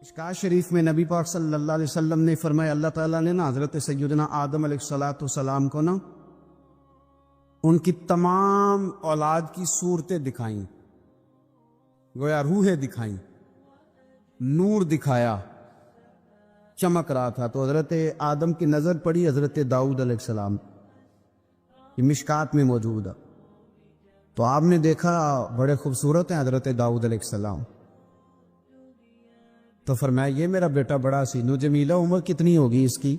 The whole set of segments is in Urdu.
مشکوٰۃ شریف میں نبی پاک صلی اللہ علیہ وسلم نے فرمایا اللہ تعالیٰ نے نا حضرت سیدنا آدم علیہ السلام کو نا ان کی تمام اولاد کی صورتیں دکھائیں، گویا روحیں دکھائیں، نور دکھایا، چمک رہا تھا۔ تو حضرت آدم کی نظر پڑی حضرت داؤد علیہ السلام، یہ مشکوٰۃ میں موجود ہے۔ تو آپ نے دیکھا بڑے خوبصورت ہیں حضرت داؤد علیہ السلام، تو فرمایا یہ میرا بیٹا بڑا حسین و جمیلہ، عمر کتنی ہوگی اس کی؟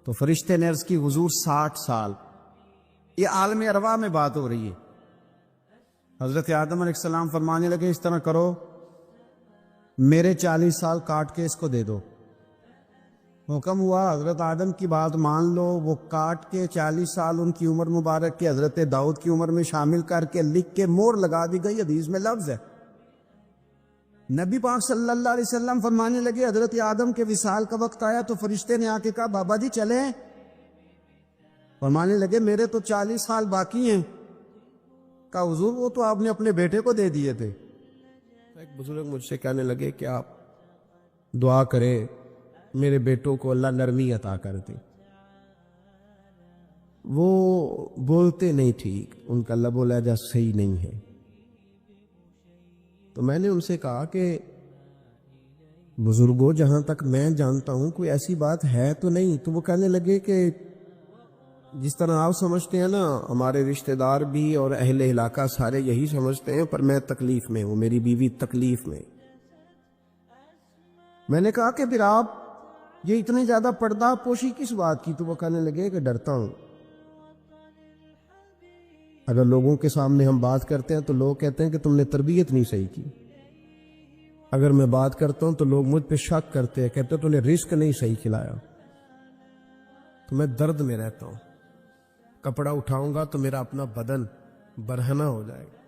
تو فرشتے نے عرض کی حضور 60 سال۔ یہ عالم ارواح میں بات ہو رہی ہے۔ حضرت آدم علیہ السلام فرمانے لگے اس طرح کرو، میرے 40 سال کاٹ کے اس کو دے دو۔ حکم ہوا، حضرت آدم کی بات مان لو، وہ کاٹ کے 40 سال ان کی عمر مبارک کے حضرت داؤد کی عمر میں شامل کر کے لکھ کے مور لگا دی گئی۔ حدیث میں لفظ ہے، نبی پاک صلی اللہ علیہ وسلم فرمانے لگے حضرت آدم کے وصال کا وقت آیا تو فرشتے نے آ کے کہا بابا جی چلیں۔ فرمانے لگے میرے تو 40 سال باقی ہیں۔ کہا حضور وہ تو آپ نے اپنے بیٹے کو دے دیے تھے۔ ایک بزرگ مجھ سے کہنے لگے کہ آپ دعا کریں میرے بیٹوں کو اللہ نرمی عطا کر دے، وہ بولتے نہیں ٹھیک، ان کا لب و لہجہ صحیح نہیں ہے۔ تو میں نے ان سے کہا کہ بزرگوں جہاں تک میں جانتا ہوں کوئی ایسی بات ہے تو نہیں۔ تو وہ کہنے لگے کہ جس طرح آپ سمجھتے ہیں نا، ہمارے رشتہ دار بھی اور اہل علاقہ سارے یہی سمجھتے ہیں، پر میں تکلیف میں ہوں، میری بیوی تکلیف میں۔ میں نے کہا کہ پھر آپ یہ اتنی زیادہ پردہ پوشی کس بات کی؟ تو وہ کہنے لگے کہ ڈرتا ہوں، اگر لوگوں کے سامنے ہم بات کرتے ہیں تو لوگ کہتے ہیں کہ تم نے تربیت نہیں صحیح کی، اگر میں بات کرتا ہوں تو لوگ مجھ پہ شک کرتے ہیں، کہتے ہیں تو نے رزق نہیں صحیح کھلایا۔ تو میں درد میں رہتا ہوں، کپڑا اٹھاؤں گا تو میرا اپنا بدن برہنہ ہو جائے گا۔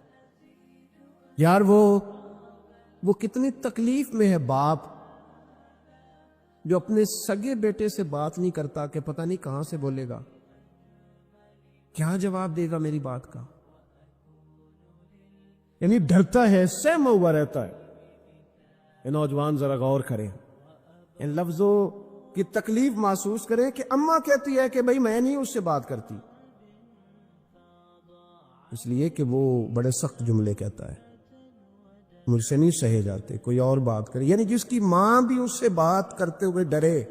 یار وہ کتنی تکلیف میں ہے باپ جو اپنے سگے بیٹے سے بات نہیں کرتا کہ پتہ نہیں کہاں سے بولے گا، کیا جواب دے گا میری بات کا، یعنی ڈرتا ہے، سہما ہوا رہتا ہے۔ یہ نوجوان ذرا غور کریں، ان لفظوں کی تکلیف محسوس کریں کہ اماں کہتی ہے کہ بھائی میں نہیں اس سے بات کرتی، اس لیے کہ وہ بڑے سخت جملے کہتا ہے، مجھ سے نہیں سہے جاتے، کوئی اور بات کرے۔ یعنی جس کی ماں بھی اس سے بات کرتے ہوئے ڈرے،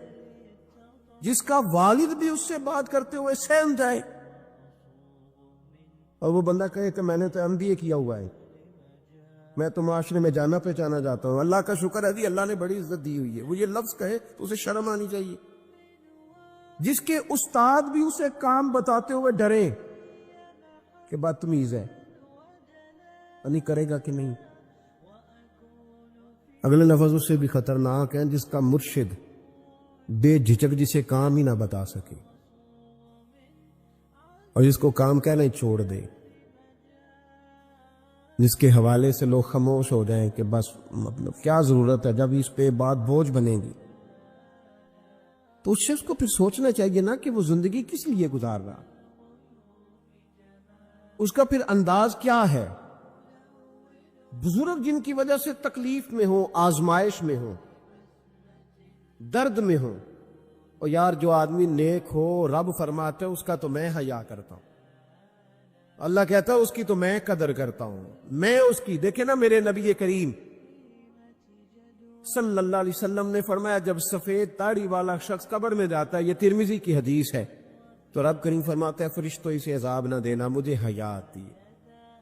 جس کا والد بھی اس سے بات کرتے ہوئے سہم جائے، اور وہ بندہ کہے کہ میں نے تو MBA کیا ہوا ہے، میں تو معاشرے میں جانا پہچانا جاتا ہوں، اللہ کا شکر ہے جی اللہ نے بڑی عزت دی ہوئی ہے، وہ یہ لفظ کہے تو اسے شرم آنی چاہیے۔ جس کے استاد بھی اسے کام بتاتے ہوئے ڈرے کہ بدتمیز ہے، نہیں کرے گا کہ نہیں۔ اگلے لفظ اس سے بھی خطرناک ہیں جس کا مرشد بے جھجک جسے کام ہی نہ بتا سکے اور جس کو کام کہنا ہی چھوڑ دے، جس کے حوالے سے لوگ خاموش ہو جائیں کہ بس مطلب کیا ضرورت ہے، جب اس پہ بات بوجھ بنے گی تو اس شخص کو پھر سوچنا چاہیے نا کہ وہ زندگی کس لیے گزار رہا، اس کا پھر انداز کیا ہے۔ بزرگ جن کی وجہ سے تکلیف میں ہو، آزمائش میں ہو، درد میں ہو، اور یار جو آدمی نیک ہو رب فرماتا ہے اس کا تو میں حیا کرتا ہوں، اللہ کہتا ہے اس کی تو میں قدر کرتا ہوں، میں اس کی۔ دیکھیں نا میرے نبی کریم صلی اللہ علیہ وسلم نے فرمایا جب سفید داڑھی والا شخص قبر میں جاتا ہے، یہ ترمذی کی حدیث ہے، تو رب کریم فرماتا ہے فرشتوں اسے عذاب نہ دینا، مجھے حیا آتی ہے،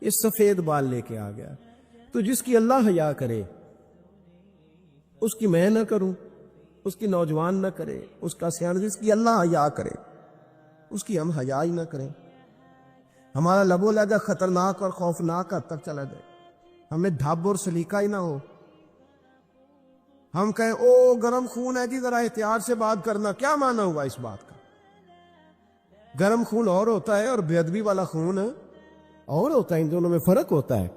یہ سفید بال لے کے آ گیا۔ تو جس کی اللہ حیا کرے اس کی میں نہ کروں، اس کی نوجوان نہ کرے، اس کا سیان، جس کی اللہ حیا کرے اس کی ہم حیا ہی نہ کریں، ہمارا لب و لہجہ خطرناک اور خوفناک حد تک چلا جائے، ہمیں ڈھب اور سلیقہ ہی نہ ہو، ہم کہیں او گرم خون ہے جی ذرا احتیاط سے بات کرنا، کیا معنی ہوا اس بات کا؟ گرم خون اور ہوتا ہے اور بے ادبی والا خون اور ہوتا ہے، ان دونوں میں فرق ہوتا ہے۔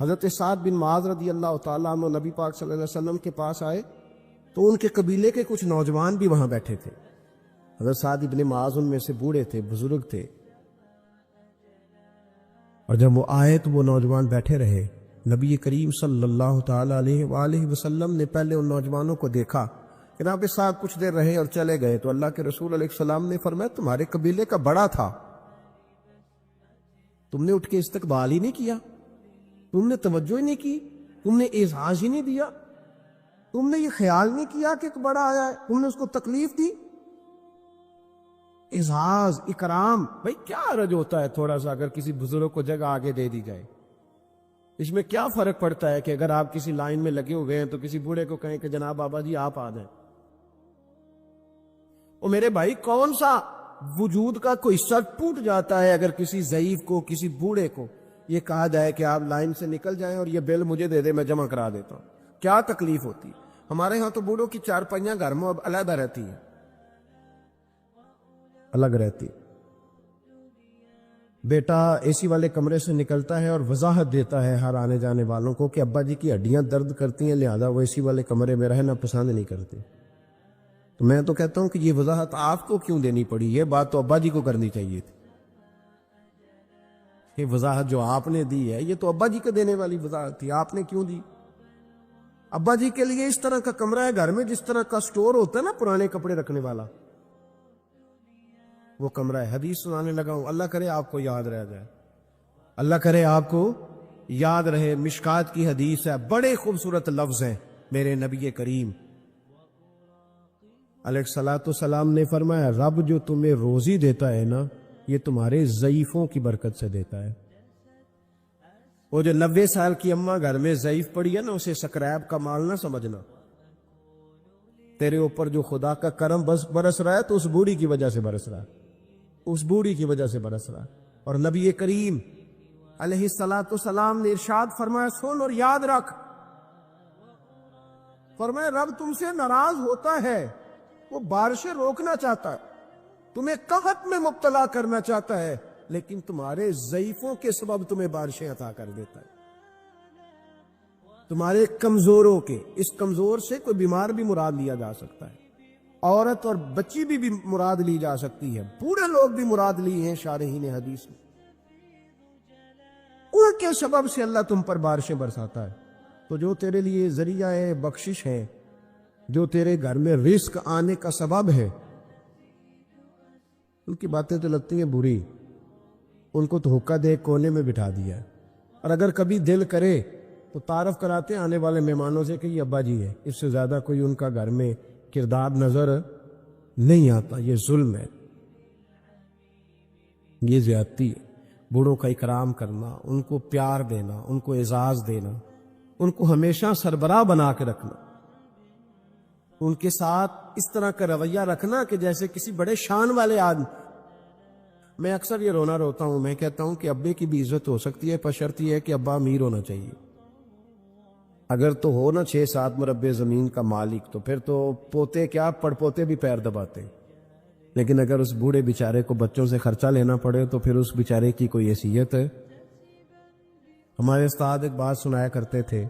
حضرت سعد بن معاذ رضی اللہ تعالیٰ عنہ نبی پاک صلی اللہ علیہ وسلم کے پاس آئے تو ان کے قبیلے کے کچھ نوجوان بھی وہاں بیٹھے تھے۔ حضرت سعد بن معاذ ان میں سے بوڑھے تھے، بزرگ تھے، اور جب وہ آئے تو وہ نوجوان بیٹھے رہے نبی کریم صلی اللہ تعالی علیہ وآلہ وسلم نے پہلے ان نوجوانوں کو دیکھا کہ آپ کے ساتھ کچھ دیر رہے اور چلے گئے، تو اللہ کے رسول علیہ السلام نے فرمایا تمہارے قبیلے کا بڑا تھا، تم نے اٹھ کے استقبال ہی نہیں کیا، تم نے توجہ ہی نہیں کی، تم نے اعزاز ہی نہیں دیا، تم نے یہ خیال نہیں کیا کہ ایک بڑا آیا ہے، تم نے اس کو تکلیف دی۔ اعزاز، اکرام، بھائی کیا حرج ہوتا ہے تھوڑا سا اگر کسی بزرگ کو جگہ آگے دے دی جائے؟ اس میں کیا فرق پڑتا ہے کہ اگر آپ کسی لائن میں لگے ہوئے ہیں تو کسی بوڑھے کو کہیں کہ جناب بابا جی آپ آ جائیں۔ او میرے بھائی، کون سا وجود کا کوئی حصہ ٹوٹ جاتا ہے اگر کسی ضعیف کو، کسی بوڑھے کو یہ کہا جائے کہ آپ لائن سے نکل جائیں اور یہ بل مجھے دے دے، میں جمع کرا دیتا ہوں؟ کیا تکلیف ہوتی؟ ہمارے ہاں تو بوڑھوں کی چارپائیاں گھر میں اب علیحدہ رہتی ہیں، الگ رہتی۔ بیٹا اے سی والے کمرے سے نکلتا ہے اور وضاحت دیتا ہے ہر آنے جانے والوں کو کہ ابا جی کی ہڈیاں درد کرتی ہیں، لہذا وہ اے سی والے کمرے میں رہنا پسند نہیں کرتے۔ تو میں تو کہتا ہوں کہ یہ وضاحت آپ کو کیوں دینی پڑی؟ یہ بات تو ابا جی کو کرنی چاہیے تھی۔ یہ وضاحت جو آپ نے دی ہے یہ تو ابا جی کو دینے والی وضاحت تھی، آپ نے کیوں دی؟ ابا جی کے لیے اس طرح کا کمرہ ہے گھر میں جس طرح کا سٹور ہوتا ہے نا پرانے کپڑے رکھنے والا، وہ کمرہ ہے۔ حدیث سنانے لگا ہوں، اللہ کرے آپ کو یاد رہ جائے، اللہ کرے آپ کو یاد رہے۔ مشکات کی حدیث ہے، بڑے خوبصورت لفظ ہیں میرے نبی کریم علیہ الصلوۃ والسلام نے فرمایا رب جو تمہیں روزی دیتا ہے نا یہ تمہارے ضعیفوں کی برکت سے دیتا ہے۔ وہ جو 90 سال کی اماں گھر میں ضعیف پڑی ہے نا، اسے سکریب کا مال نہ سمجھنا، تیرے اوپر جو خدا کا کرم بس برس رہا ہے تو اس بوڑھی کی وجہ سے برس رہا ہے، اس بوڑھی کی وجہ سے برس رہا ہے۔ اور نبی کریم علیہ الصلوۃ والسلام نے ارشاد فرمایا سن اور یاد رکھ، فرمایا رب تم سے ناراض ہوتا ہے، وہ بارشیں روکنا چاہتا ہے، تمہیں قحط میں مبتلا کرنا چاہتا ہے، لیکن تمہارے ضعیفوں کے سبب تمہیں بارشیں عطا کر دیتا ہے، تمہارے کمزوروں کے۔ اس کمزور سے کوئی بیمار بھی مراد لیا جا سکتا ہے، عورت اور بچی بھی مراد لی جا سکتی ہے، بوڑھے لوگ بھی مراد لی ہیں شارحین حدیث میں۔ ان کے سبب سے اللہ تم پر بارشیں برساتا ہے۔ تو جو تیرے لیے ذریعہ بخشش ہے، جو تیرے گھر میں رزق آنے کا سبب ہے، ان کی باتیں تو لگتی ہیں بری، ان کو تو حکا دے کونے میں بٹھا دیا ہے۔ اور اگر کبھی دل کرے تو تعارف کراتے ہیں آنے والے مہمانوں سے کہ یہ ابا جی ہے، اس سے زیادہ کوئی ان کا گھر میں کردار نظر نہیں آتا۔ یہ ظلم ہے، یہ زیادتی ہے۔ بوڑھوں کا اکرام کرنا، ان کو پیار دینا، ان کو اعزاز دینا، ان کو ہمیشہ سربراہ بنا کے رکھنا، ان کے ساتھ اس طرح کا رویہ رکھنا کہ جیسے کسی بڑے شان والے آدمی۔ میں اکثر یہ رونا روتا ہوں، میں کہتا ہوں کہ ابے کی بھی عزت ہو سکتی ہے پر شرط یہ ہے کہ ابا امیر ہونا چاہیے۔ اگر تو ہو نا 6-7 مربع زمین کا مالک تو پھر تو پوتے کیا پڑ پوتے بھی پیر دباتے، لیکن اگر اس بوڑھے بیچارے کو بچوں سے خرچہ لینا پڑے تو پھر اس بیچارے کی کوئی حیثیت ہے؟ ہمارے استاد ایک بات سنایا کرتے تھے،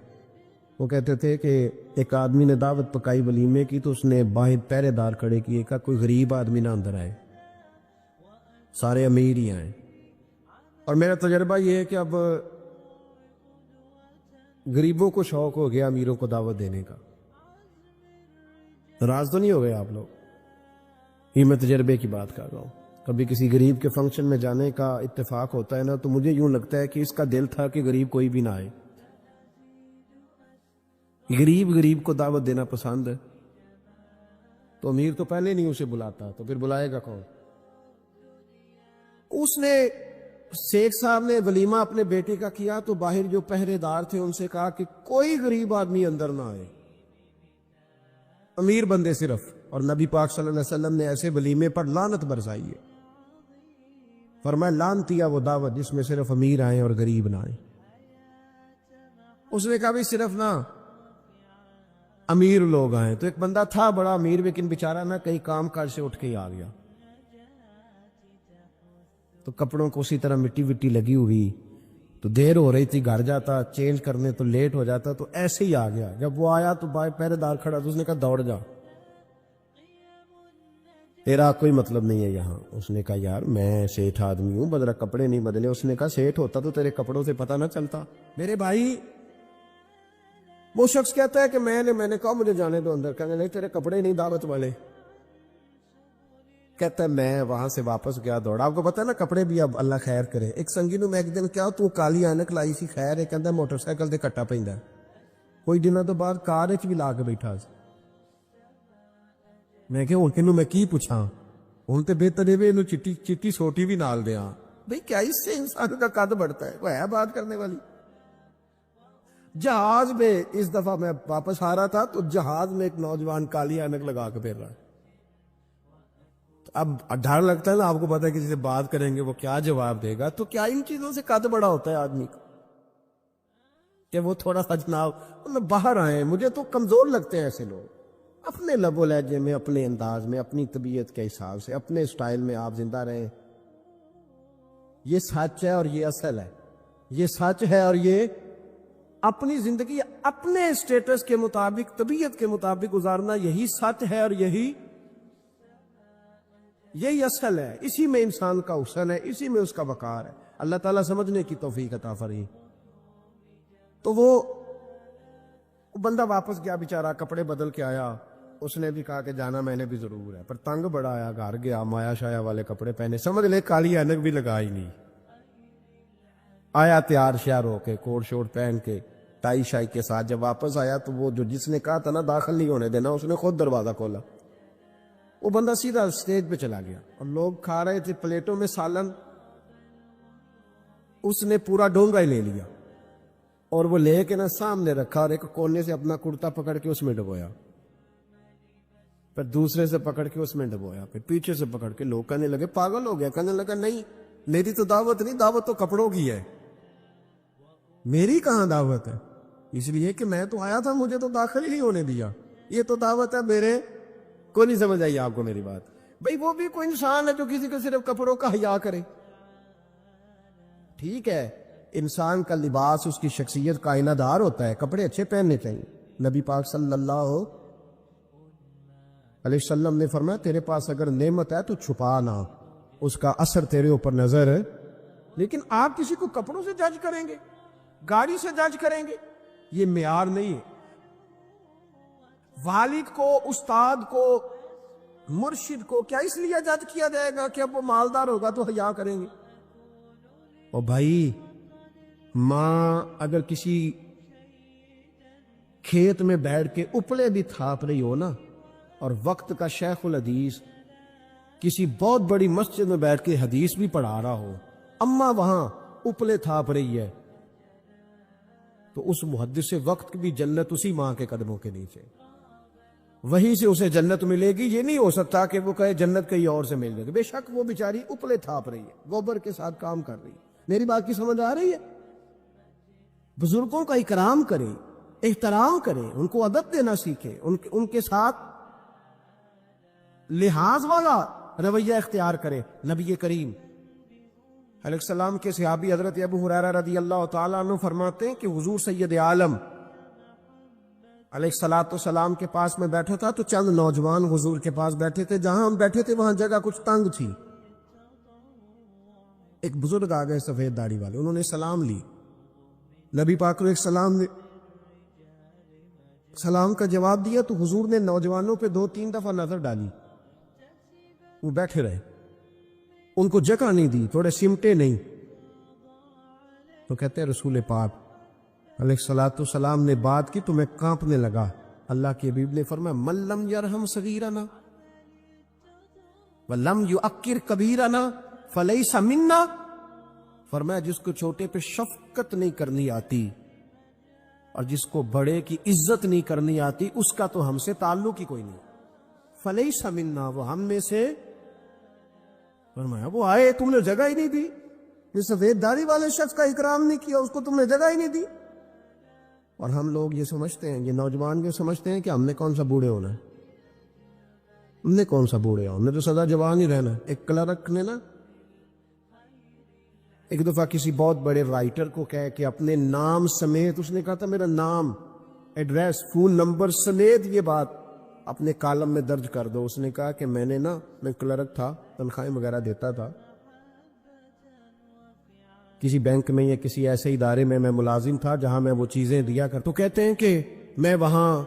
وہ کہتے تھے کہ ایک آدمی نے دعوت پکائی ولیمے کی تو اس نے باہر پہرے دار کھڑے کیے، کہا کوئی غریب آدمی نہ اندر آئے، سارے امیر ہی آئیں۔ اور میرا تجربہ یہ ہے کہ اب غریبوں کو شوق ہو گیا امیروں کو دعوت دینے کا۔ ناراض تو نہیں ہو گئے آپ لوگ؟ یہ میں تجربے کی بات کر رہا ہوں۔ کبھی کسی غریب کے فنکشن میں جانے کا اتفاق ہوتا ہے نا تو مجھے یوں لگتا ہے کہ اس کا دل تھا کہ غریب کوئی بھی نہ آئے، غریب کو دعوت دینا پسند ہے، تو امیر تو پہلے نہیں اسے بلاتا تو پھر بلائے گا کون؟ اس نے شیخ صاحب نے ولیمہ اپنے بیٹے کا کیا تو باہر جو پہرے دار تھے ان سے کہا کہ کوئی غریب آدمی اندر نہ آئے، امیر بندے صرف۔ اور نبی پاک صلی اللہ علیہ وسلم نے ایسے ولیمے پر لعنت برسائی ہے، فرمایا لعنتی ہے وہ دعوت جس میں صرف امیر آئیں اور غریب نہ آئیں۔ اس نے کہا بھی صرف نہ امیر لوگ آئیں، تو ایک بندہ تھا بڑا امیر لیکن بیچارہ نہ کئی کام کاج سے اٹھ کے ہی آ گیا، تو کپڑوں کو اسی طرح مٹی وٹی لگی ہوئی، تو دیر ہو رہی تھی، گھر جاتا چینج کرنے تو لیٹ ہو جاتا، تو ایسے ہی آ گیا۔ جب وہ آیا تو پہرے دار کھڑا تو اس نے کہا دوڑ جا، تیرا کوئی مطلب نہیں ہے یہاں۔ اس نے کہا یار میں سیٹھ آدمی ہوں، بدرا کپڑے نہیں بدلے۔ اس نے کہا سیٹھ ہوتا تو تیرے کپڑوں سے پتہ نہ چلتا؟ میرے بھائی وہ شخص کہتا ہے کہ میں نے کہا مجھے جانے دو اندر. کہنے لگے تیرے کپڑے نہیں دعوت والے. کہتا ہے میں وہاں سے واپس گیا دوڑا. آپ کو پتا ہے نا کپڑے بھی اب اللہ خیر کرے. ایک سنگی نو میں ایک دن کیا تو کالی اینک لائی سی خیر ہے کہندا موٹر سائیکل تے کٹا پیندا. کوئی دنوں تو بعد کار وچ بھی لا کے بیٹھا سی. میں کہ ہن کنوں میں کی پوچھاں, ہن تے بہتر ہے اینو چٹی سوٹی بھی نال دیاں. بھئی کیا اس سے انسان کا قد بڑھتا ہے, وہ ہے بات کرنے والی. جہاز میں اس دفعہ میں واپس آ رہا تھا تو جہاز میں ایک نوجوان کالی اینک لگا کے پھر رہا ہے. اب ڈر لگتا ہے نا, آپ کو پتا ہے کسی سے بات کریں گے وہ کیا جواب دے گا. تو کیا ان چیزوں سے قد بڑا ہوتا ہے آدمی کا کہ وہ تھوڑا سا جناب باہر آئے. مجھے تو کمزور لگتے ہیں ایسے لوگ. اپنے لب و لہجے میں, اپنے انداز میں, اپنی طبیعت کے حساب سے, اپنے سٹائل میں آپ زندہ رہیں. یہ سچ ہے اور یہ اصل ہے. یہ سچ ہے اور یہ اپنی زندگی اپنے اسٹیٹس کے مطابق, طبیعت کے مطابق گزارنا, یہی سچ ہے اور یہی اصل ہے. اسی میں انسان کا حسن ہے, اسی میں اس کا وقار ہے. اللہ تعالیٰ سمجھنے کی توفیق عطا فرمائے. تو وہ بندہ واپس گیا بیچارہ, کپڑے بدل کے آیا. اس نے بھی کہا کہ جانا میں نے بھی ضرور ہے, پر تنگ بڑا آیا. گھر گیا, مایا شایا والے کپڑے پہنے, سمجھ لے کالی اینک بھی لگا ہی نہیں. آیا تیار شیار ہو کے, کوٹ شوٹ پہن کے, ٹائی شائی کے ساتھ. جب واپس آیا تو وہ جو جس نے کہا تھا نا داخل نہیں ہونے دینا, اس نے خود دروازہ کھولا. وہ بندہ سیدھا اسٹیج پہ چلا گیا اور لوگ کھا رہے تھے پلیٹوں میں سالن. اس نے پورا ڈونگا ہی لے لیا اور وہ لے کے نا سامنے رکھا اور ایک کونے سے اپنا کرتا پکڑ کے اس میں ڈبویا, پھر دوسرے سے پکڑ کے اس میں ڈبویا, پھر پیچھے سے پکڑ کے. لوگ کہنے لگے پاگل ہو گیا. کہنے لگا نہیں, میری تو دعوت نہیں, دعوت تو کپڑوں کی ہے, میری کہاں دعوت ہے. اس لیے کہ میں تو آیا تھا, مجھے تو داخل ہی نہیں ہونے دیا. یہ تو دعوت ہے میرے کو. نہیں سمجھ آئی آپ کو میری بات؟ بھئی وہ بھی کوئی انسان ہے جو کسی کو صرف کپڑوں کا حیا کرے. ٹھیک ہے, انسان کا لباس اس کی شخصیت کا آئینہ دار ہوتا ہے, کپڑے اچھے پہننے چاہیے. نبی پاک صلی اللہ علیہ وسلم نے فرمایا تیرے پاس اگر نعمت ہے تو چھپا نہ, اس کا اثر تیرے اوپر نظر ہے. لیکن آپ کسی کو کپڑوں سے جج کریں گے, گاڑی سے جج کریں گے, یہ معیار نہیں ہے. والد کو, استاد کو, مرشد کو کیا اس لیے جج کیا جائے گا کہ اب وہ مالدار ہوگا تو حیا کریں گے؟ اور بھائی ماں اگر کسی کھیت میں بیٹھ کے اپلے بھی تھاپ رہی ہو نا, اور وقت کا شیخ الحدیث کسی بہت بڑی مسجد میں بیٹھ کے حدیث بھی پڑھا رہا ہو, اماں وہاں اپلے تھاپ رہی ہے, تو اس محدث وقت بھی جنت اسی ماں کے قدموں کے نیچے, وہیں سے اسے جنت ملے گی. یہ نہیں ہو سکتا کہ وہ کہے جنت کہیں اور سے مل جائے گی. بے شک وہ بیچاری اپلے تھاپ رہی ہے, گوبر کے ساتھ کام کر رہی ہے. میری بات کی سمجھ آ رہی ہے؟ بزرگوں کا اکرام کریں, احترام کریں, ان کو ادب دینا سیکھیں, ان کے ساتھ لحاظ والا رویہ اختیار کریں. نبی کریم علیہ السلام کے صحابی حضرت ابو ہریرہ رضی اللہ تعالیٰ عنہ فرماتے ہیں کہ حضور سید عالم علیہ السلام کے پاس میں بیٹھا تھا تو چند نوجوان حضور کے پاس بیٹھے تھے. جہاں ہم بیٹھے تھے وہاں جگہ کچھ تنگ تھی. ایک بزرگ آ گئے سفید داڑھی والے, انہوں نے سلام لی. نبی پاک نے سلام کا جواب دیا تو حضور نے نوجوانوں پہ 2-3 دفعہ نظر ڈالی. وہ بیٹھے رہے, ان کو جگہ نہیں دی, تھوڑے سمٹے نہیں. تو کہتے ہیں رسول پاک علیہ السلام نے بات کی تو میں کانپنے لگا. اللہ کے حبیب نے فرمایا من لم یرحم صغیرنا ولم یؤکر کبیرنا فلیس منا. فرمایا جس کو چھوٹے پہ شفقت نہیں کرنی آتی اور جس کو بڑے کی عزت نہیں کرنی آتی, اس کا تو ہم سے تعلق ہی کوئی نہیں. فلیس منا, وہ ہم میں سے. فرمایا وہ آئے, تم نے جگہ ہی نہیں دی. یہ سفید داڑھی والے شخص کا اکرام نہیں کیا, اس کو تم نے جگہ ہی نہیں دی. اور ہم لوگ یہ سمجھتے ہیں, یہ نوجوان یہ سمجھتے ہیں کہ ہم نے کون سا بوڑھے ہونا ہے, ہم نے کون سا بوڑھے ہونا, ہم نے تو سدا جوان ہی رہنا. ایک کلرک نے نا ایک دفعہ کسی بہت بڑے رائٹر کو کہہ کہ اپنے نام سمیت, اس نے کہا تھا میرا نام, ایڈریس, فون نمبر سمیت یہ بات اپنے کالم میں درج کر دو. اس نے کہا کہ میں کلرک تھا, تنخواہیں وغیرہ دیتا تھا کسی بینک میں یا کسی ایسے ادارے میں ملازم تھا جہاں میں وہ چیزیں دیا کر. تو کہتے ہیں کہ میں وہاں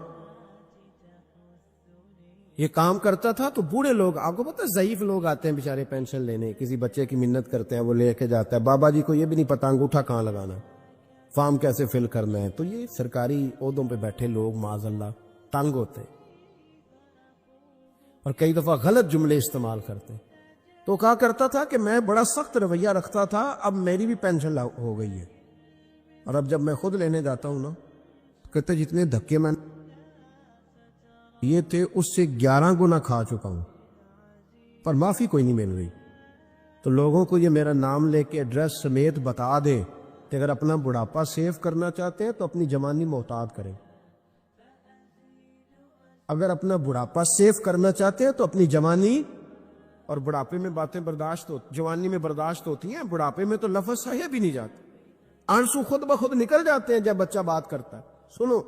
یہ کام کرتا تھا تو بوڑھے لوگ، آپ کو پتا ضعیف لوگ آتے ہیں بیچارے پینشن لینے، کسی بچے کی منت کرتے ہیں، وہ لے کے جاتا ہے، بابا جی کو یہ بھی نہیں پتا انگوٹھا کہاں لگانا، فارم کیسے فل کرنا ہے. تو یہ سرکاری عہدوں پہ بیٹھے لوگ معاذ اللہ تنگ ہوتے ہیں اور کئی دفعہ غلط جملے استعمال کرتے ہیں. تو کہا کرتا تھا کہ میں بڑا سخت رویہ رکھتا تھا، اب میری بھی پینشن ہو گئی ہے، اور اب جب میں خود لینے جاتا ہوں نا، کہتے جتنے دھکے میں یہ تھے اس سے 11 گنا کھا چکا ہوں، پر معافی کوئی نہیں مل رہی. تو لوگوں کو یہ میرا نام لے کے ایڈریس سمیت بتا دے کہ اگر اپنا بڑھاپا سیو کرنا چاہتے ہیں تو اپنی جوانی محتاط کریں. اگر اپنا بڑھاپا سیو کرنا چاہتے ہیں تو اپنی جوانی، اور بڑھاپے میں باتیں برداشت جوانی میں برداشت ہوتی ہیں، بڑھاپے میں تو لفظ صحیح بھی نہیں جاتے، آنسو خود بخود نکل جاتے ہیں جب بچہ بات کرتا ہے. سنو،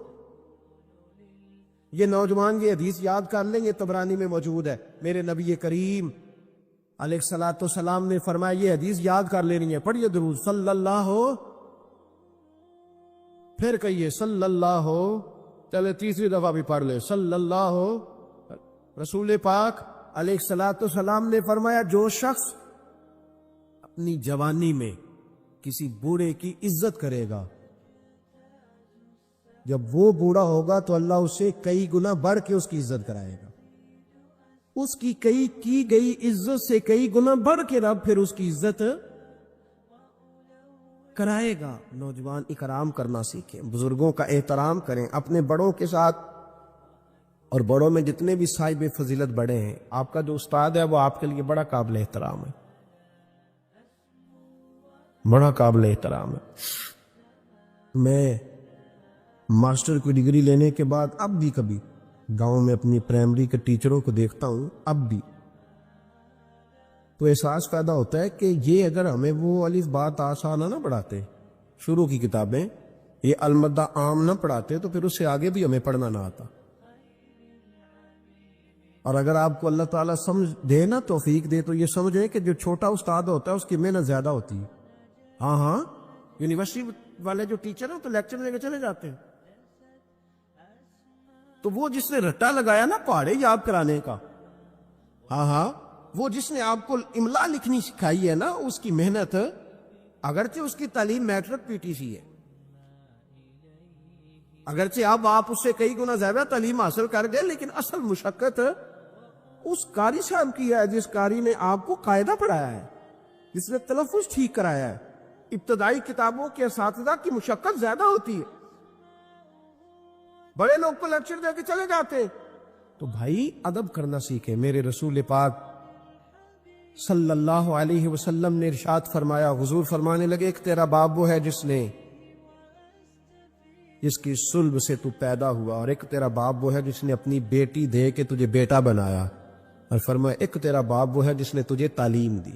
یہ نوجوان یہ حدیث یاد کر لیں، یہ طبرانی میں موجود ہے. میرے نبی کریم علیہ الصلوۃ والسلام نے فرمایا یہ حدیث یاد کر لینی ہے. پڑھیے درود صلی اللہ ہو، پھر کہیے صلی اللہ ہو، چلے تیسری دفعہ بھی پڑھ لے صلی اللہ ہو. رسول پاک علیہ الصلوۃ والسلام نے فرمایا جو شخص اپنی جوانی میں کسی بوڑھے کی عزت کرے گا، جب وہ بوڑھا ہوگا تو اللہ اسے کئی گنا بڑھ کے اس کی عزت کرائے گا. اس کی کی گئی عزت سے کئی گنا بڑھ کے رب پھر اس کی عزت کرائے گا. نوجوان اکرام کرنا سیکھیں، بزرگوں کا احترام کریں اپنے بڑوں کے ساتھ، اور بڑوں میں جتنے بھی صاحب فضیلت بڑے ہیں، آپ کا جو استاد ہے وہ آپ کے لیے بڑا قابل احترام ہے، بڑا قابل احترام ہے. میں ماسٹر کی ڈگری لینے کے بعد اب بھی کبھی گاؤں میں اپنی پرائمری کے ٹیچروں کو دیکھتا ہوں، اب بھی تو احساس پیدا ہوتا ہے کہ یہ اگر ہمیں وہ الف بات آسانہ نہ پڑھاتے، شروع کی کتابیں یہ المدہ عام نہ پڑھاتے، تو پھر اس سے آگے بھی ہمیں پڑھنا نہ آتا. اور اگر آپ کو اللہ تعالیٰ سمجھ دے نا، توفیق دے، تو یہ سمجھیں کہ جو چھوٹا استاد ہوتا ہے اس کی محنت زیادہ ہوتی ہے. ہاں یونیورسٹی والے جو ٹیچر ہیں تو لیکچر لے کے چلے جاتے ہیں، تو وہ جس نے رٹا لگایا نا پہاڑے یاد کرانے کا، وہ جس نے آپ کو املا لکھنی سکھائی ہے نا، اس کی محنت، اگرچہ اس کی تعلیم میٹرک PTC ہے، اگرچہ آپ اس سے کئی گنا زیادہ تعلیم حاصل کر گئے، لیکن اصل مشقت اس قاری صاحب کی ہے جس قاری نے آپ کو قاعدہ پڑھایا ہے، جس نے تلفظ ٹھیک کرایا ہے. ابتدائی کتابوں کے اساتذہ کی مشقت زیادہ ہوتی ہے، بڑے لوگ کو لیکچر دے کے چلے جاتے ہیں. تو بھائی ادب کرنا سیکھیں. میرے رسول پاک صلی اللہ علیہ وسلم نے ارشاد فرمایا، حضور فرمانے لگے ایک تیرا باپ وہ ہے جس کی صلب سے تو پیدا ہوا، اور ایک تیرا باپ وہ ہے جس نے اپنی بیٹی دے کے تجھے بیٹا بنایا، اور فرمایا ایک تیرا باپ وہ ہے جس نے تجھے تعلیم دی.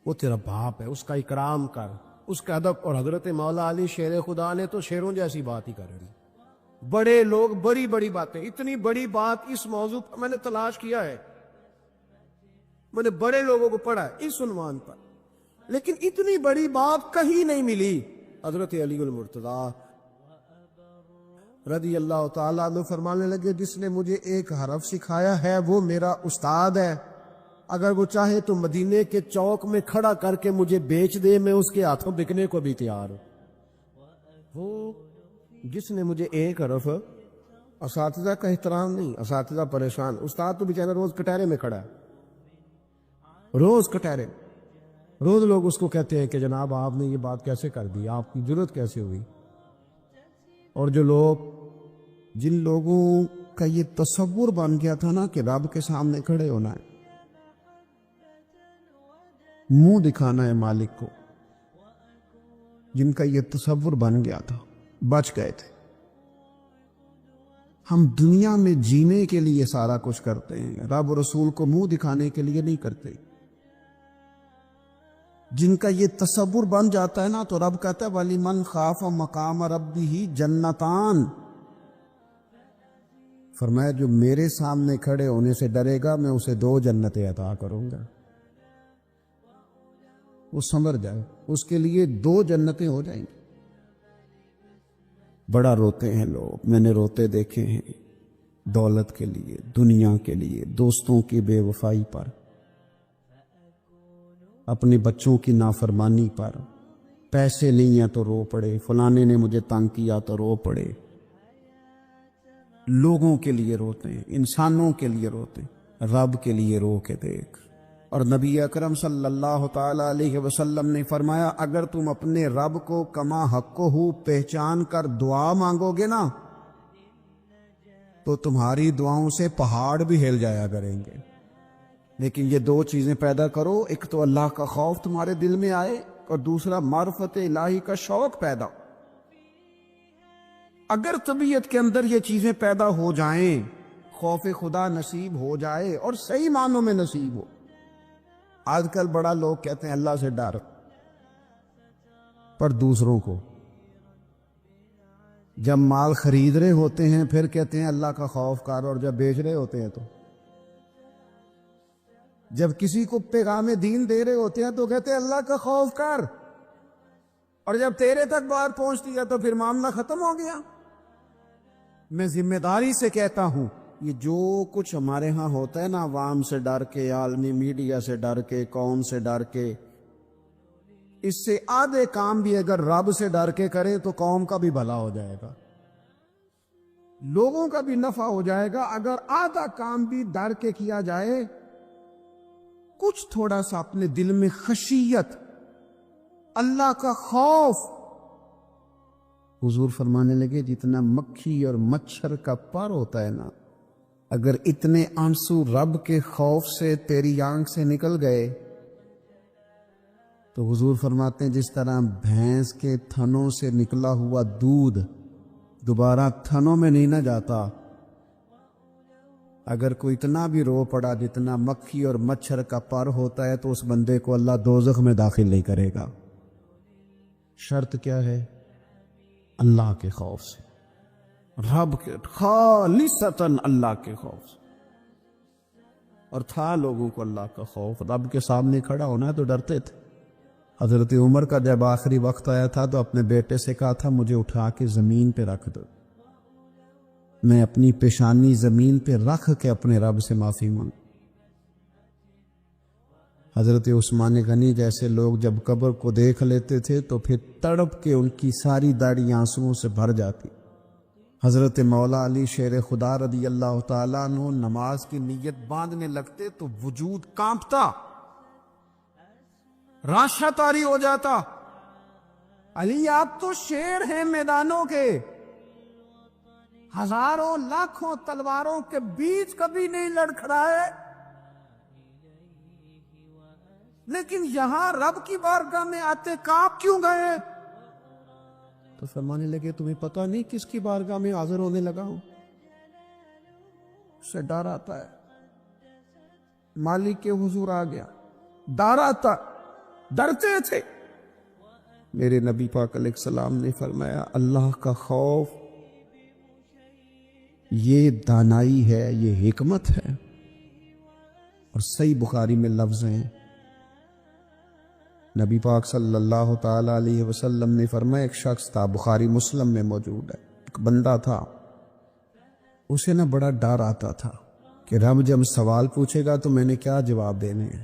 وہ تیرا باپ ہے، اس کا اکرام کر، اس کا ادب. اور حضرت مولا علی شیر خدا نے تو شیروں جیسی بات ہی کر رہی. بڑے لوگ بڑی بڑی باتیں، اتنی بڑی بات اس موضوع پر میں نے تلاش کیا ہے، میں نے بڑے لوگوں کو پڑھا ہے اس عنوان پر، لیکن اتنی بڑی بات کہیں نہیں ملی. حضرت علی المرتضیٰ رضی اللہ تعالیٰ عنہ فرمانے لگے جس نے مجھے ایک حرف سکھایا ہے وہ میرا استاد ہے، اگر وہ چاہے تو مدینے کے چوک میں کھڑا کر کے مجھے بیچ دے، میں اس کے ہاتھوں بکنے کو بھی تیار ہوں. وہ جس نے مجھے ایک حرف، اساتذہ کا احترام نہیں، اساتذہ پریشان، استاد تو بیچارہ روز کٹہرے میں کھڑا ہے، روز کٹہرے، روز لوگ اس کو کہتے ہیں کہ جناب آپ نے یہ بات کیسے کر دی، آپ کی ضرورت کیسے ہوئی. اور جن لوگوں کا یہ تصور بن گیا تھا نا کہ رب کے سامنے کھڑے ہونا ہے، منہ دکھانا ہے مالک کو، جن کا یہ تصور بن گیا تھا بچ گئے تھے. ہم دنیا میں جینے کے لیے سارا کچھ کرتے ہیں، رب رسول کو منہ دکھانے کے لیے نہیں کرتے. جن کا یہ تصور بن جاتا ہے نا تو رب کہتا ہے وَلِمَنْ خَافَ مَقَامَ رَبِّهِ جَنَّتَانِ، فرمایا جو میرے سامنے کھڑے ہونے سے ڈرے گا میں اسے 2 جنتیں عطا کروں گا. وہ سمجھ جائے، اس کے لیے 2 جنتیں ہو جائیں گی. بڑا روتے ہیں لوگ، میں نے روتے دیکھے ہیں، دولت کے لیے، دنیا کے لیے، دوستوں کی بے وفائی پر، اپنے بچوں کی نافرمانی پر، پیسے نہیں ہیں تو رو پڑے، فلانے نے مجھے تنگ کیا تو رو پڑے۔ لوگوں کے لیے روتے ہیں، انسانوں کے لیے روتے ہیں، رب کے لیے رو کے دیکھ۔ اور نبی اکرم صلی اللہ تعالی علیہ وسلم نے فرمایا اگر تم اپنے رب کو کما حقہ پہچان کر دعا مانگو گے نا تو تمہاری دعاؤں سے پہاڑ بھی ہل جایا کریں گے۔ لیکن یہ دو چیزیں پیدا کرو، ایک تو اللہ کا خوف تمہارے دل میں آئے اور دوسرا معرفت الہی کا شوق پیدا۔ اگر طبیعت کے اندر یہ چیزیں پیدا ہو جائیں، خوف خدا نصیب ہو جائے اور صحیح معنوں میں نصیب ہو۔ آج کل بڑا لوگ کہتے ہیں اللہ سے ڈر، پر دوسروں کو جب مال خرید رہے ہوتے ہیں پھر کہتے ہیں اللہ کا خوف کر، اور جب بیچ رہے ہوتے ہیں تو جب کسی کو پیغام دین دے رہے ہوتے ہیں تو کہتے ہیں اللہ کا خوف کر، اور جب تیرے تک بات پہنچتی ہے تو پھر معاملہ ختم ہو گیا۔ میں ذمہ داری سے کہتا ہوں یہ جو کچھ ہمارے ہاں ہوتا ہے نا، عوام سے ڈر کے، عالمی میڈیا سے ڈر کے، قوم سے ڈر کے، اس سے آدھے کام بھی اگر رب سے ڈر کے کریں تو قوم کا بھی بھلا ہو جائے گا، لوگوں کا بھی نفع ہو جائے گا۔ اگر آدھا کام بھی ڈر کے کیا جائے، کچھ تھوڑا سا اپنے دل میں خشیت، اللہ کا خوف۔ حضور فرمانے لگے جتنا مکھی اور مچھر کا پر ہوتا ہے نا، اگر اتنے آنسو رب کے خوف سے تیری آنکھ سے نکل گئے تو حضور فرماتے ہیں جس طرح بھینس کے تھنوں سے نکلا ہوا دودھ دوبارہ تھنوں میں نہیں نہ جاتا، اگر کوئی اتنا بھی رو پڑا جتنا مکھی اور مچھر کا پر ہوتا ہے تو اس بندے کو اللہ دوزخ میں داخل نہیں کرے گا۔ شرط کیا ہے؟ اللہ کے خوف سے، رب کے خالصتاً اللہ کے خوف سے۔ اور تھا لوگوں کو اللہ کا خوف، رب کے سامنے کھڑا ہونا ہے تو ڈرتے تھے۔ حضرت عمر کا جب آخری وقت آیا تھا تو اپنے بیٹے سے کہا تھا مجھے اٹھا کے زمین پہ رکھ دو، میں اپنی پیشانی زمین پہ رکھ کے اپنے رب سے معافی مانگ۔ حضرت عثمان غنی جیسے لوگ جب قبر کو دیکھ لیتے تھے تو پھر تڑپ کے ان کی ساری داڑھی آنسوؤں سے بھر جاتی۔ حضرت مولا علی شیر خدا رضی اللہ تعالیٰ عنہ نماز کی نیت باندھنے لگتے تو وجود کانپتا، راشا طاری ہو جاتا۔ علی آپ تو شیر ہیں میدانوں کے، ہزاروں لاکھوں تلواروں کے بیچ کبھی نہیں لڑکھڑائے، لیکن یہاں رب کی بارگاہ میں آتے کانپ کیوں گئے؟ تو فرمانے لگے تمہیں پتہ نہیں کس کی بارگاہ میں حاضر ہونے لگا ہوں؟ اس سے ڈر آتا ہے، مالک کے حضور آ گیا، ڈر آتا، ڈرتے تھے۔ میرے نبی پاک علیہ السلام نے فرمایا اللہ کا خوف یہ دانائی ہے، یہ حکمت ہے۔ اور صحیح بخاری میں لفظ ہیں، نبی پاک صلی اللہ تعالی علیہ وسلم نے فرمایا ایک شخص تھا، بخاری مسلم میں موجود ہے، ایک بندہ تھا، اسے نہ بڑا ڈر آتا تھا کہ رب جب سوال پوچھے گا تو میں نے کیا جواب دینے ہیں۔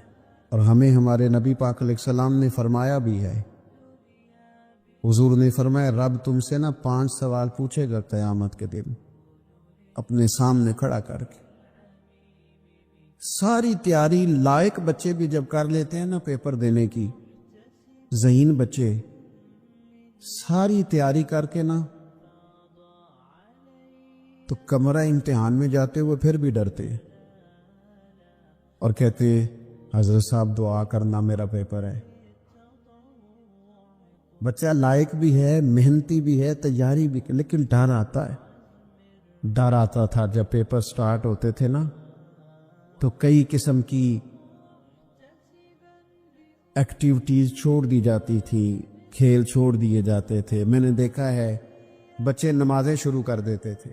اور ہمیں ہمارے نبی پاک علیہ السلام نے فرمایا بھی ہے، حضور نے فرمایا رب تم سے نا 5 سوال پوچھے گا قیامت کے دن اپنے سامنے کھڑا کر کے۔ ساری تیاری لائق بچے بھی جب کر لیتے ہیں نا پیپر دینے کی، ذہین بچے ساری تیاری کر کے نا تو کمرہ امتحان میں جاتے ہوئے پھر بھی ڈرتے ہیں اور کہتے ہیں حضرت صاحب دعا کرنا میرا پیپر ہے۔ بچہ لائق بھی ہے، محنتی بھی ہے، تیاری بھی، لیکن ڈر آتا ہے۔ ڈر آتا تھا جب پیپر سٹارٹ ہوتے تھے نا تو کئی قسم کی ایکٹیویٹیز چھوڑ دی جاتی تھی، کھیل چھوڑ دیے جاتے تھے۔ میں نے دیکھا ہے بچے نمازیں شروع کر دیتے تھے،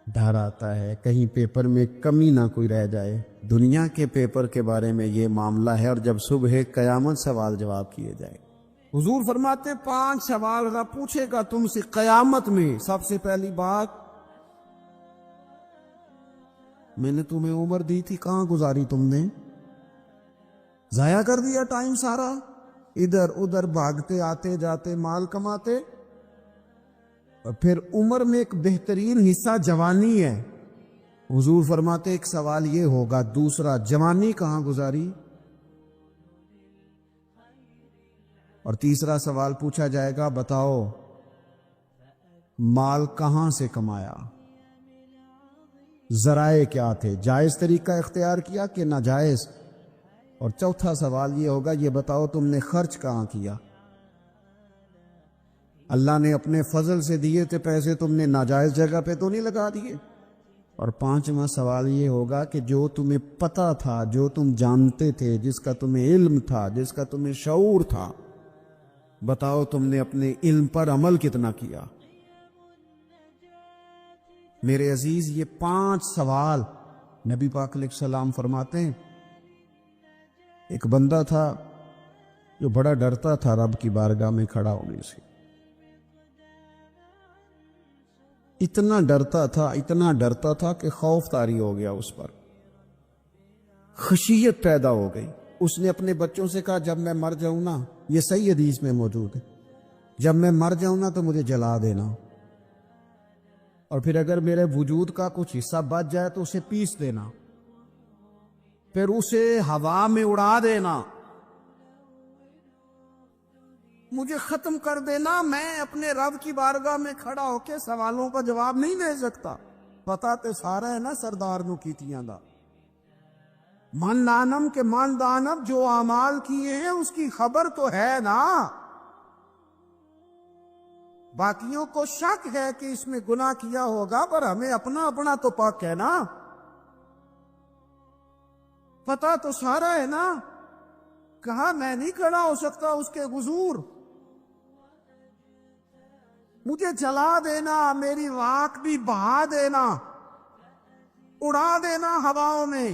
ڈر آتا ہے کہیں پیپر میں کمی نہ کوئی رہ جائے۔ دنیا کے پیپر کے بارے میں یہ معاملہ ہے، اور جب صبح قیامت سوال جواب کیے جائے حضور فرماتے 5 سوال رب پوچھے گا تم سے قیامت میں۔ سب سے پہلی بات، میں نے تمہیں عمر دی تھی، کہاں گزاری تم نے؟ ضائع کر دیا ٹائم سارا، ادھر ادھر بھاگتے آتے جاتے مال کماتے۔ اور پھر عمر میں ایک بہترین حصہ جوانی ہے۔ حضور فرماتے ایک سوال یہ ہوگا، دوسرا جوانی کہاں گزاری؟ اور تیسرا سوال پوچھا جائے گا، بتاؤ مال کہاں سے کمایا، ذرائع کیا تھے، جائز طریقہ اختیار کیا کہ ناجائز؟ اور چوتھا سوال یہ ہوگا، یہ بتاؤ تم نے خرچ کہاں کیا؟ اللہ نے اپنے فضل سے دیے تھے پیسے، تم نے ناجائز جگہ پہ تو نہیں لگا دیے؟ اور پانچواں سوال یہ ہوگا کہ جو تمہیں پتا تھا، جو تم جانتے تھے، جس کا تمہیں علم تھا، جس کا تمہیں شعور تھا، بتاؤ تم نے اپنے علم پر عمل کتنا کیا؟ میرے عزیز، یہ 5 سوال نبی پاک علیہ السلام فرماتے ہیں۔ ایک بندہ تھا جو بڑا ڈرتا تھا رب کی بارگاہ میں کھڑا ہونے سے، اتنا ڈرتا تھا کہ خوف طاری ہو گیا، اس پر خشیت پیدا ہو گئی۔ اس نے اپنے بچوں سے کہا، جب میں مر جاؤں نا، یہ صحیح حدیث میں موجود ہے، جب میں مر جاؤں نا تو مجھے جلا دینا، اور پھر اگر میرے وجود کا کچھ حصہ بچ جائے تو اسے پیس دینا، پھر اسے ہوا میں اڑا دینا، مجھے ختم کر دینا۔ میں اپنے رب کی بارگاہ میں کھڑا ہو کے سوالوں کا جواب نہیں دے سکتا۔ پتا تے سارا ہے نا سردار نو کیتیاں دا، من دانم کے من دانم، جو اعمال کیے ہیں اس کی خبر تو ہے نا۔ باقیوں کو شک ہے کہ اس میں گناہ کیا ہوگا، پر ہمیں اپنا اپنا تو پاک ہے نا، پتا تو سارا ہے نا۔ کہا میں نہیں کھڑا ہو سکتا اس کے حضور، مجھے جلا دینا، میری راکھ بھی بہا دینا، اڑا دینا ہواؤں میں۔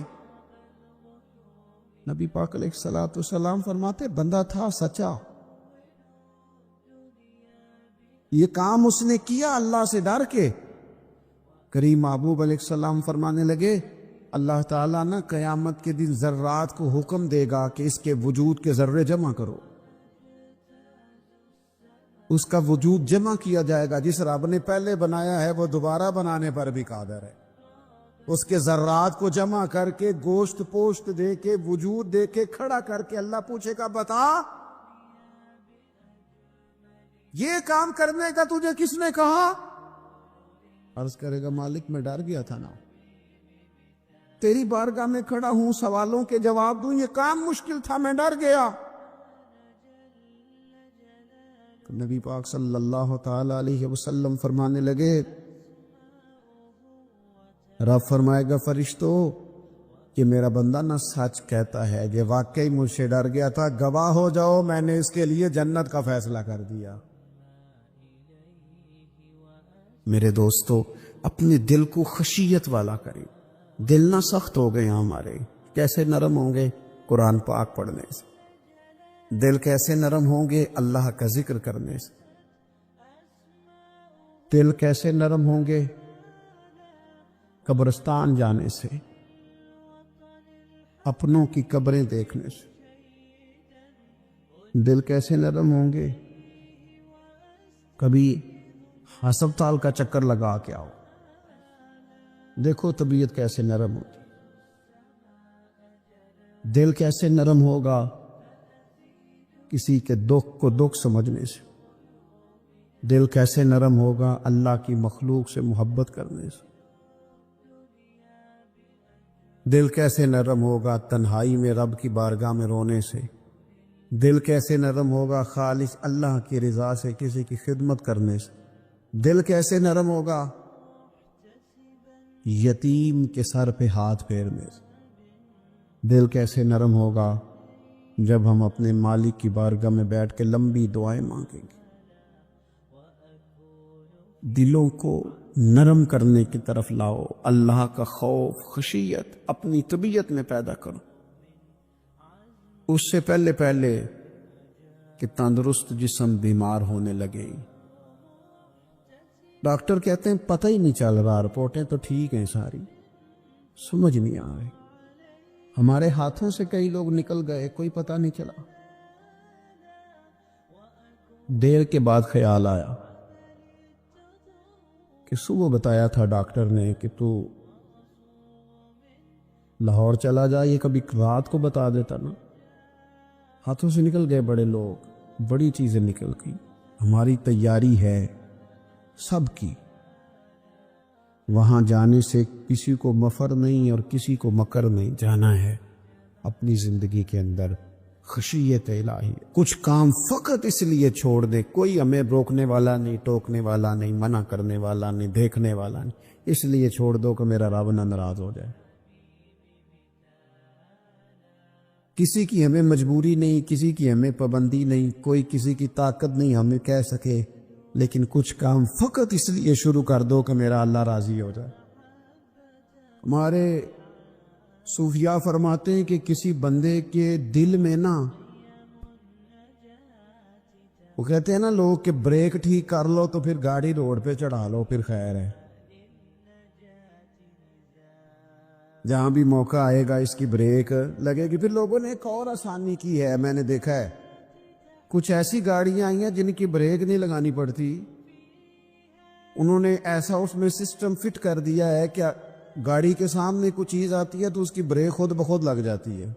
نبی پاک علیہ السلام فرماتے بندہ تھا سچا، یہ کام اس نے کیا اللہ سے ڈر کے۔ کریم محبوب علیہ السلام فرمانے لگے، اللہ تعالیٰ نا قیامت کے دن ذرات کو حکم دے گا کہ اس کے وجود کے ذرے جمع کرو۔ اس کا وجود جمع کیا جائے گا، جس رب نے پہلے بنایا ہے وہ دوبارہ بنانے پر بھی قادر ہے۔ اس کے ذرات کو جمع کر کے، گوشت پوشت دے کے، وجود دے کے کھڑا کر کے اللہ پوچھے گا، بتا یہ کام کرنے کا تجھے کس نے کہا؟ عرض کرے گا، مالک میں ڈر گیا تھا نا، تیری بارگاہ میں کھڑا ہوں، سوالوں کے جواب دوں، یہ کام مشکل تھا، میں ڈر گیا۔ تو نبی پاک صلی اللہ تعالی علیہ وسلم فرمانے لگے، رب فرمائے گا، فرشتو کہ میرا بندہ نہ سچ کہتا ہے، یہ واقعی مجھ سے ڈر گیا تھا، گواہ ہو جاؤ میں نے اس کے لیے جنت کا فیصلہ کر دیا۔ میرے دوستو، اپنے دل کو خشیت والا کریں۔ دل نہ سخت ہو گئے ہمارے، کیسے نرم ہوں گے؟ قرآن پاک پڑھنے سے۔ دل کیسے نرم ہوں گے؟ اللہ کا ذکر کرنے سے۔ دل کیسے نرم ہوں گے؟ قبرستان جانے سے، اپنوں کی قبریں دیکھنے سے۔ دل کیسے نرم ہوں گے؟ کبھی ہسپتال کا چکر لگا کے آؤ، دیکھو طبیعت کیسے نرم ہوتی۔ دل کیسے نرم ہوگا؟ کسی کے دکھ کو دکھ سمجھنے سے۔ دل کیسے نرم ہوگا؟ اللہ کی مخلوق سے محبت کرنے سے۔ دل کیسے نرم ہوگا؟ تنہائی میں رب کی بارگاہ میں رونے سے۔ دل کیسے نرم ہوگا؟ خالص اللہ کی رضا سے کسی کی خدمت کرنے سے۔ دل کیسے نرم ہوگا؟ یتیم کے سر پہ ہاتھ پھیرنے سے۔ دل کیسے نرم ہوگا؟ جب ہم اپنے مالک کی بارگاہ میں بیٹھ کے لمبی دعائیں مانگیں گے۔ دلوں کو نرم کرنے کی طرف لاؤ، اللہ کا خوف، خشیت اپنی طبیعت میں پیدا کرو۔ اس سے پہلے کہ تندرست جسم بیمار ہونے لگے. ڈاکٹر کہتے ہیں پتہ ہی نہیں چل رہا، رپورٹیں تو ٹھیک ہیں ساری، سمجھ نہیں آ رہی. ہمارے ہاتھوں سے کئی لوگ نکل گئے، کوئی پتہ نہیں چلا. دیر کے بعد خیال آیا کہ صبح بتایا تھا ڈاکٹر نے کہ تو لاہور چلا جا، یہ کبھی رات کو بتا دیتا نا. ہاتھوں سے نکل گئے بڑے لوگ، بڑی چیزیں نکل گئی. ہماری تیاری ہے سب کی، وہاں جانے سے کسی کو مفر نہیں اور کسی کو مکر نہیں. جانا ہے اپنی زندگی کے اندر خشیت الہی. کچھ کام فقط اس لیے چھوڑ دے، کوئی ہمیں روکنے والا نہیں، ٹوکنے والا نہیں، منع کرنے والا نہیں، دیکھنے والا نہیں، اس لیے چھوڑ دو کہ میرا رب نہ ناراض ہو جائے. کسی کی ہمیں مجبوری نہیں، کسی کی ہمیں پابندی نہیں، کوئی کسی کی طاقت نہیں ہمیں کہہ سکے، لیکن کچھ کام فقط اس لیے شروع کر دو کہ میرا اللہ راضی ہو جائے. ہمارے صوفیاء فرماتے ہیں کہ کسی بندے کے دل میں نا، وہ کہتے ہیں نا لوگ کہ بریک ٹھیک کر لو تو پھر گاڑی روڈ پہ چڑھا لو پھر خیر ہے. جہاں بھی موقع آئے گا اس کی بریک لگے گی. پھر لوگوں نے ایک اور آسانی کی ہے، میں نے دیکھا ہے کچھ ایسی گاڑیاں آئی ہیں جن کی بریک نہیں لگانی پڑتی. انہوں نے ایسا اس میں سسٹم فٹ کر دیا ہے کہ گاڑی کے سامنے کوئی چیز آتی ہے تو اس کی بریک خود بخود لگ جاتی ہے.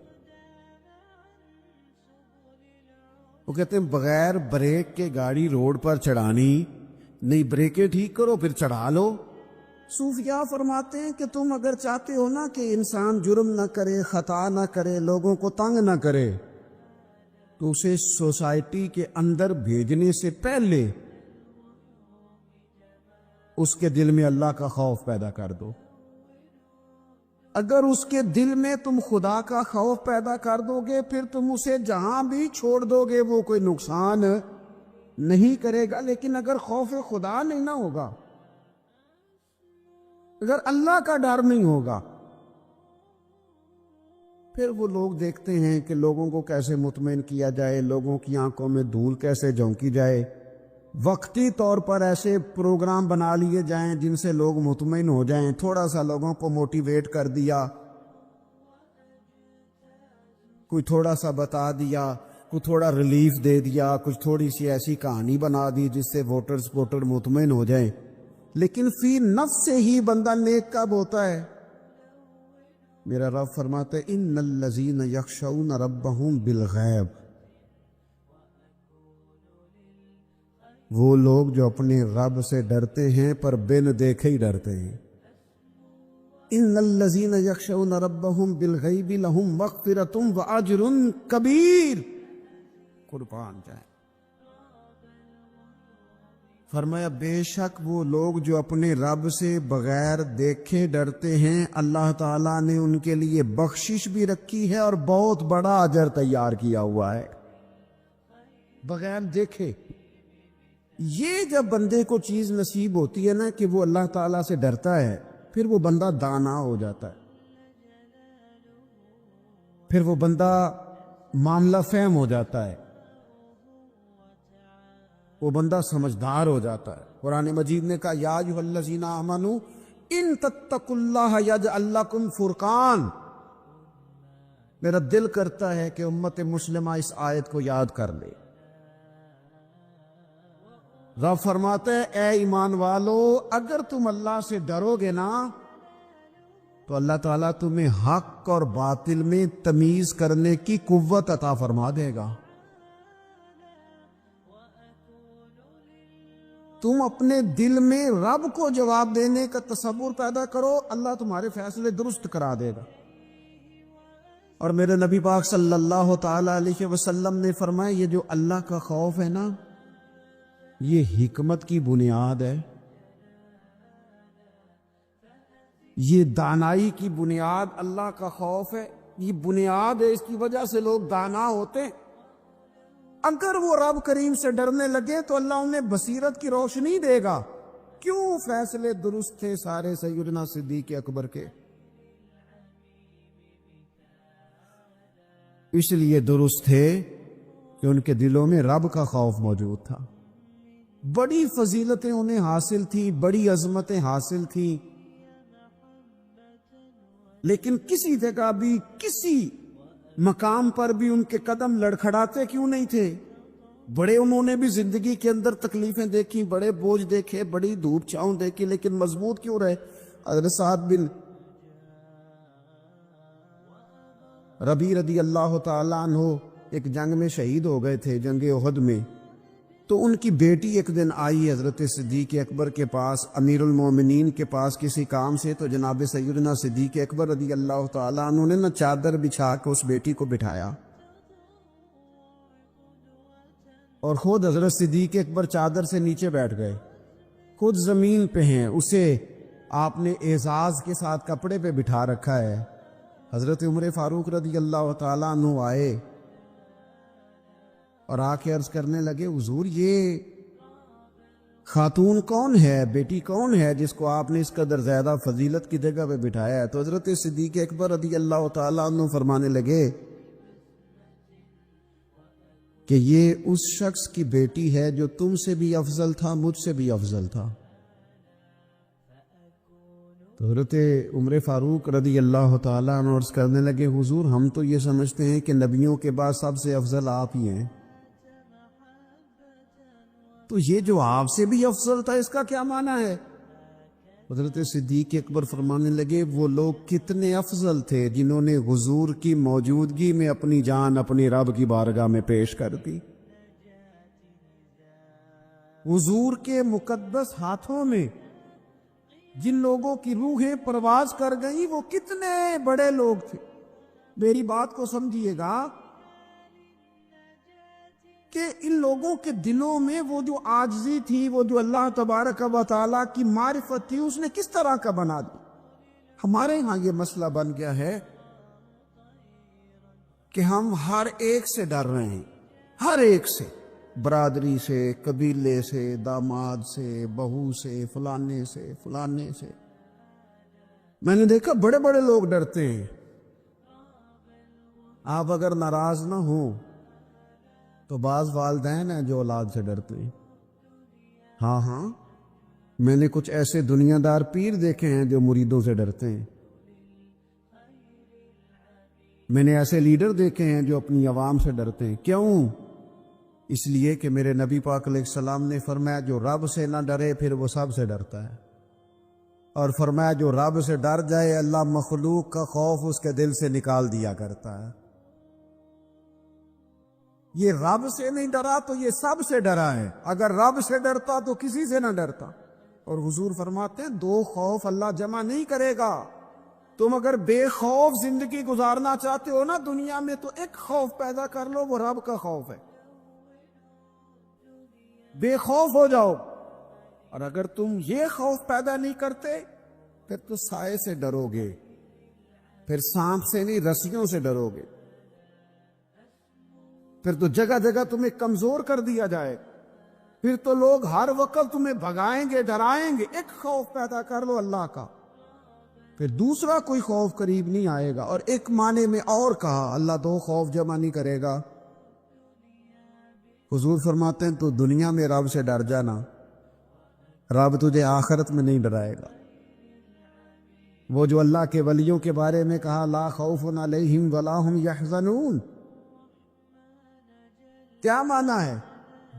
وہ کہتے ہیں بغیر بریک کے گاڑی روڈ پر چڑھانی نہیں، بریکیں ٹھیک کرو پھر چڑھا لو. صوفیاء فرماتے ہیں کہ تم اگر چاہتے ہو نا کہ انسان جرم نہ کرے، خطا نہ کرے، لوگوں کو تنگ نہ کرے، تو اسے سوسائٹی کے اندر بھیجنے سے پہلے اس کے دل میں اللہ کا خوف پیدا کر دو. اگر اس کے دل میں تم خدا کا خوف پیدا کر دو گے، پھر تم اسے جہاں بھی چھوڑ دو گے وہ کوئی نقصان نہیں کرے گا. لیکن اگر خوف خدا نہیں نہ ہوگا، اگر اللہ کا ڈر نہیں ہوگا، پھر وہ لوگ دیکھتے ہیں کہ لوگوں کو کیسے مطمئن کیا جائے، لوگوں کی آنکھوں میں دھول کیسے جھونکی جائے. وقتی طور پر ایسے پروگرام بنا لیے جائیں جن سے لوگ مطمئن ہو جائیں، تھوڑا سا لوگوں کو موٹیویٹ کر دیا، کوئی تھوڑا سا بتا دیا، کوئی تھوڑا ریلیف دے دیا، کچھ تھوڑی سی ایسی کہانی بنا دی جس سے ووٹر مطمئن ہو جائیں. لیکن فی نفس سے ہی بندہ نیک کب ہوتا ہے؟ میرا رب فرماتا ہے ان الذین یخشون ربہم بالغیب، وہ لوگ جو اپنے رب سے ڈرتے ہیں پر بن دیکھے ہی ڈرتے ہیں. ان الذین یخشون ربہم بالغیب لہم مغفرۃ واجر کبیر. قربان جائیں. فرمایا بے شک وہ لوگ جو اپنے رب سے بغیر دیکھے ڈرتے ہیں، اللہ تعالیٰ نے ان کے لیے بخشش بھی رکھی ہے اور بہت بڑا اجر تیار کیا ہوا ہے. بغیر دیکھے یہ جب بندے کو چیز نصیب ہوتی ہے نا کہ وہ اللہ تعالیٰ سے ڈرتا ہے، پھر وہ بندہ دانا ہو جاتا ہے، پھر وہ بندہ معاملہ فہم ہو جاتا ہے، وہ بندہ سمجھدار ہو جاتا ہے. قرآن مجید نے کہا یا ایھا الذین آمنوا ان تتقوا اللہ یجعل لکم فرقان. میرا دل کرتا ہے کہ امت مسلمہ اس آیت کو یاد کر لے. رب فرماتے ہیں اے ایمان والو، اگر تم اللہ سے ڈرو گے نا تو اللہ تعالیٰ تمہیں حق اور باطل میں تمیز کرنے کی قوت عطا فرما دے گا. تم اپنے دل میں رب کو جواب دینے کا تصور پیدا کرو، اللہ تمہارے فیصلے درست کرا دے گا. اور میرے نبی پاک صلی اللہ تعالی علیہ وسلم نے فرمایا یہ جو اللہ کا خوف ہے نا، یہ حکمت کی بنیاد ہے، یہ دانائی کی بنیاد. اللہ کا خوف ہے، یہ بنیاد ہے، اس کی وجہ سے لوگ دانا ہوتے ہیں. اگر وہ رب کریم سے ڈرنے لگے تو اللہ انہیں بصیرت کی روشنی دے گا. کیوں فیصلے درست تھے سارے سیدنا صدیق اکبر کے، اس لیے درست تھے کہ ان کے دلوں میں رب کا خوف موجود تھا. بڑی فضیلتیں انہیں حاصل تھی، بڑی عظمتیں حاصل تھی، لیکن کسی جگہ بھی کسی مقام پر بھی ان کے قدم لڑکھڑاتے کیوں نہیں تھے؟ بڑے انہوں نے بھی زندگی کے اندر تکلیفیں دیکھی، بڑے بوجھ دیکھے، بڑی دھوپ چھاؤں دیکھی، لیکن مضبوط کیوں رہے؟ حضرت سعد بن ربیع رضی اللہ تعالیٰ عنہ ایک جنگ میں شہید ہو گئے تھے، جنگ احد میں. تو ان کی بیٹی ایک دن آئی حضرت صدیق اکبر کے پاس، امیر المومنین کے پاس کسی کام سے. تو جناب سیدنا صدیق اکبر رضی اللہ تعالیٰ عنہ نے چادر بچھا کے اس بیٹی کو بٹھایا، اور خود حضرت صدیق اکبر چادر سے نیچے بیٹھ گئے، خود زمین پہ ہیں. اسے آپ نے اعزاز کے ساتھ کپڑے پہ بٹھا رکھا ہے. حضرت عمر فاروق رضی اللہ تعالیٰ عنہ آئے اور آ کے عرض کرنے لگے، حضور یہ خاتون کون ہے، بیٹی کون ہے جس کو آپ نے اس قدر زیادہ فضیلت کی جگہ پہ بٹھایا ہے؟ تو حضرت صدیق اکبر رضی اللہ تعالیٰ عنہ فرمانے لگے کہ یہ اس شخص کی بیٹی ہے جو تم سے بھی افضل تھا، مجھ سے بھی افضل تھا. تو حضرت عمر فاروق رضی اللہ تعالیٰ عنہ عرض کرنے لگے، حضور ہم تو یہ سمجھتے ہیں کہ نبیوں کے بعد سب سے افضل آپ ہی ہیں، تو یہ جو آپ سے بھی افضل تھا اس کا کیا معنی ہے؟ حضرت صدیق اکبر فرمانے لگے، وہ لوگ کتنے افضل تھے جنہوں نے حضور کی موجودگی میں اپنی جان اپنی رب کی بارگاہ میں پیش کر دی. حضور کے مقدس ہاتھوں میں جن لوگوں کی روحیں پرواز کر گئیں وہ کتنے بڑے لوگ تھے. میری بات کو سمجھیے گا کہ ان لوگوں کے دلوں میں وہ جو عاجزی تھی، وہ جو اللہ تبارک و تعالیٰ کی معرفت تھی، اس نے کس طرح کا بنا دی. ہمارے ہاں یہ مسئلہ بن گیا ہے کہ ہم ہر ایک سے ڈر رہے ہیں، ہر ایک سے، برادری سے، قبیلے سے، داماد سے، بہو سے، فلانے سے، فلانے سے. میں نے دیکھا بڑے بڑے لوگ ڈرتے ہیں. آپ اگر ناراض نہ ہوں تو بعض والدین ہیں جو اولاد سے ڈرتے ہیں. ہاں میں نے کچھ ایسے دنیا دار پیر دیکھے ہیں جو مریدوں سے ڈرتے ہیں. میں نے ایسے لیڈر دیکھے ہیں جو اپنی عوام سے ڈرتے ہیں. کیوں؟ اس لیے کہ میرے نبی پاک علیہ السلام نے فرمایا جو رب سے نہ ڈرے پھر وہ سب سے ڈرتا ہے، اور فرمایا جو رب سے ڈر جائے اللہ مخلوق کا خوف اس کے دل سے نکال دیا کرتا ہے. یہ رب سے نہیں ڈرا تو یہ سب سے ڈرا ہے. اگر رب سے ڈرتا تو کسی سے نہ ڈرتا. اور حضور فرماتے ہیں دو خوف اللہ جمع نہیں کرے گا. تم اگر بے خوف زندگی گزارنا چاہتے ہو نا دنیا میں تو ایک خوف پیدا کر لو، وہ رب کا خوف ہے. بے خوف ہو جاؤ. اور اگر تم یہ خوف پیدا نہیں کرتے پھر تو سائے سے ڈرو گے، پھر سانپ سے نہیں رسیوں سے ڈرو گے، پھر تو جگہ جگہ تمہیں کمزور کر دیا جائے، پھر تو لوگ ہر وقت تمہیں بھگائیں گے، ڈرائیں گے. ایک خوف پیدا کر لو اللہ کا، پھر دوسرا کوئی خوف قریب نہیں آئے گا. اور ایک معنی میں اور کہا اللہ دو خوف جمع نہیں کرے گا. حضور فرماتے ہیں تو دنیا میں رب سے ڈر جانا، رب تجھے آخرت میں نہیں ڈرائے گا. وہ جو اللہ کے ولیوں کے بارے میں کہا لا خوف علیہم ولا ہم یحزنون، کیا معنی ہے؟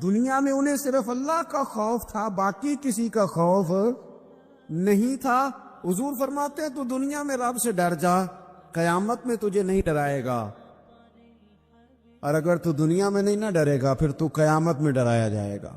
دنیا میں انہیں صرف اللہ کا خوف تھا، باقی کسی کا خوف نہیں تھا. حضور فرماتے ہیں تو دنیا میں رب سے ڈر جا، قیامت میں تجھے نہیں ڈرائے گا. اور اگر تو دنیا میں نہیں نہ ڈرے گا پھر تو قیامت میں ڈرایا جائے گا.